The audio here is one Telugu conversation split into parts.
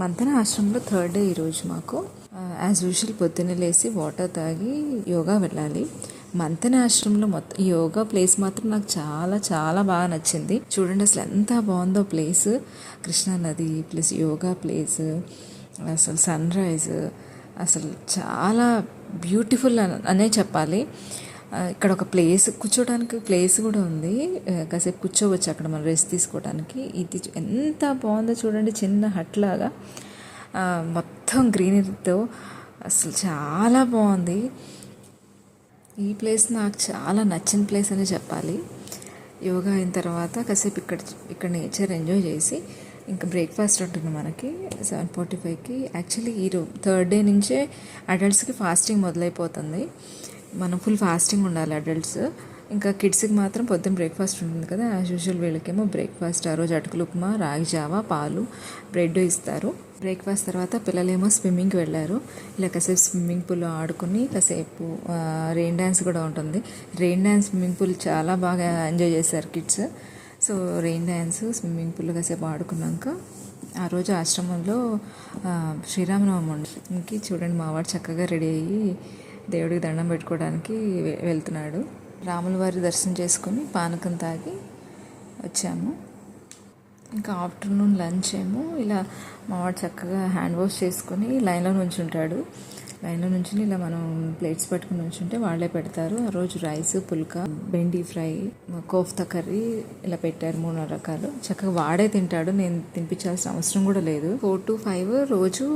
మంతెన ఆశ్రమంలో థర్డ్ డే ఈరోజు మాకు. యాజ్ యూజువల్ పొద్దున్నే లేసి వాటర్ తాగి యోగా వెళ్ళాలి. మంతెన ఆశ్రమంలో మొత్తం ఈ యోగా ప్లేస్ మాత్రం నాకు చాలా చాలా బాగా నచ్చింది. చూడండి అసలు ఎంత బాగుందో ప్లేస్. కృష్ణా నది ప్లస్ యోగా ప్లేస్, అసలు సన్ రైజ్ అసలు చాలా బ్యూటిఫుల్ అనే చెప్పాలి. ఇక్కడ ఒక ప్లేస్ కూర్చోడానికి ప్లేస్ కూడా ఉంది. కాసేపు కూర్చోవచ్చు అక్కడ మనం రెస్ట్ తీసుకోవడానికి. ఇది ఎంత బాగుందో చూడండి, చిన్న హట్ లాగా మొత్తం గ్రీనరీతో అసలు చాలా బాగుంది. ఈ ప్లేస్ నాకు చాలా నచ్చిన ప్లేస్ అని చెప్పాలి. యోగా అయిన తర్వాత కాసేపు ఇక్కడ నేచర్ ఎంజాయ్ చేసి ఇంకా బ్రేక్ఫాస్ట్ ఉంటుంది మనకి 7:45కి. యాక్చువల్లీ థర్డ్ డే నుంచే అడల్ట్స్కి ఫాస్టింగ్ మొదలైపోతుంది. మనం ఫుల్ ఫాస్టింగ్ ఉండాలి అడల్ట్స్. ఇంకా కిడ్స్కి మాత్రం పొద్దున్న బ్రేక్ఫాస్ట్ ఉంటుంది కదా, యాజ్ యూజువల్ వీళ్ళకేమో బ్రేక్ఫాస్ట్ ఆ రోజు అటుకులు ఉప్మా, రాగి జావా, పాలు, బ్రెడ్ ఇస్తారు. బ్రేక్ఫాస్ట్ తర్వాత పిల్లలేమో స్విమ్మింగ్కి వెళ్ళారు. ఇలా కాసేపు స్విమ్మింగ్ పూల్ ఆడుకుని కాసేపు రెయిన్ డ్యాన్స్ కూడా ఉంటుంది. రెయిన్ డ్యాన్స్, స్విమ్మింగ్ పూల్ చాలా బాగా ఎంజాయ్ చేశారు kids. So rain dance, swimming pool కాసేపు ఆడుకున్నాక ఆ రోజు ఆశ్రమంలో శ్రీరామనవమి ఉండడానికి చూడండి మావాడు చక్కగా రెడీ అయ్యి దేవుడికి దండం పెట్టుకోవడానికి వెళ్తున్నాడు. రాముల వారి దర్శనం చేసుకుని పానకం తాగి వచ్చాము. ఇంకా ఆఫ్టర్నూన్ లంచ్ ఏమో ఇలా మావాడు చక్కగా హ్యాండ్ వాష్ చేసుకుని లైన్లో నుంచుంటాడు. లైన్లో నుంచి ఇలా మనం ప్లేట్స్ పట్టుకుని నుంచుంటే వాళ్ళే పెడతారు. ఆ రోజు రైస్, పుల్కా, బెండి ఫ్రై, కోఫ్తా కర్రీ ఇలా పెట్టారు. 3 రకాలు చక్కగా వాడే తింటాడు. నేను తినిపించాల్సిన అవసరం కూడా లేదు. 4 to 5 రోజు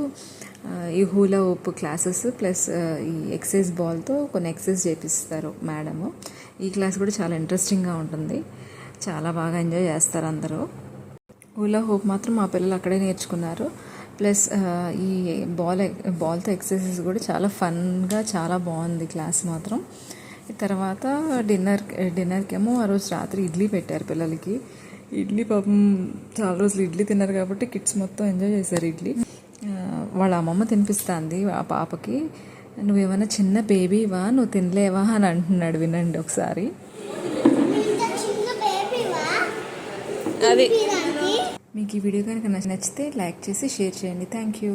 ఈ హూలా హూప్ క్లాసెస్ ప్లస్ ఈ ఎక్సర్సైజ్ బాల్తో కొన్ని ఎక్సర్సైజ్ చేపిస్తారు మేడము. ఈ క్లాస్ కూడా చాలా ఇంట్రెస్టింగ్గా ఉంటుంది. చాలా బాగా ఎంజాయ్ చేస్తారు అందరూ. హూలా హూప్ మాత్రం మా పిల్లలు అక్కడే నేర్చుకున్నారు. ప్లస్ ఈ బాల్తో ఎక్సర్సైజెస్ కూడా చాలా ఫన్గా చాలా బాగుంది క్లాస్ మాత్రం. తర్వాత డిన్నర్కి ఏమో ఆ రోజు రాత్రి ఇడ్లీ పెట్టారు పిల్లలకి. ఇడ్లీ పాపం చాలా రోజులు ఇడ్లీ తిన్నారు కాబట్టి కిడ్స్ మొత్తం ఎంజాయ్ చేశారు ఇడ్లీ. వాళ్ళ అమ్మమ్మ తినిపిస్తుంది ఆ పాపకి. నువ్వేమైనా చిన్న బేబీవా, నువ్వు తినలేవా అని అంటున్నాడు. వినండి ఒకసారి. అది మీకు ఈ వీడియో కనుక నచ్చితే లైక్ చేసి షేర్ చేయండి. Thank you.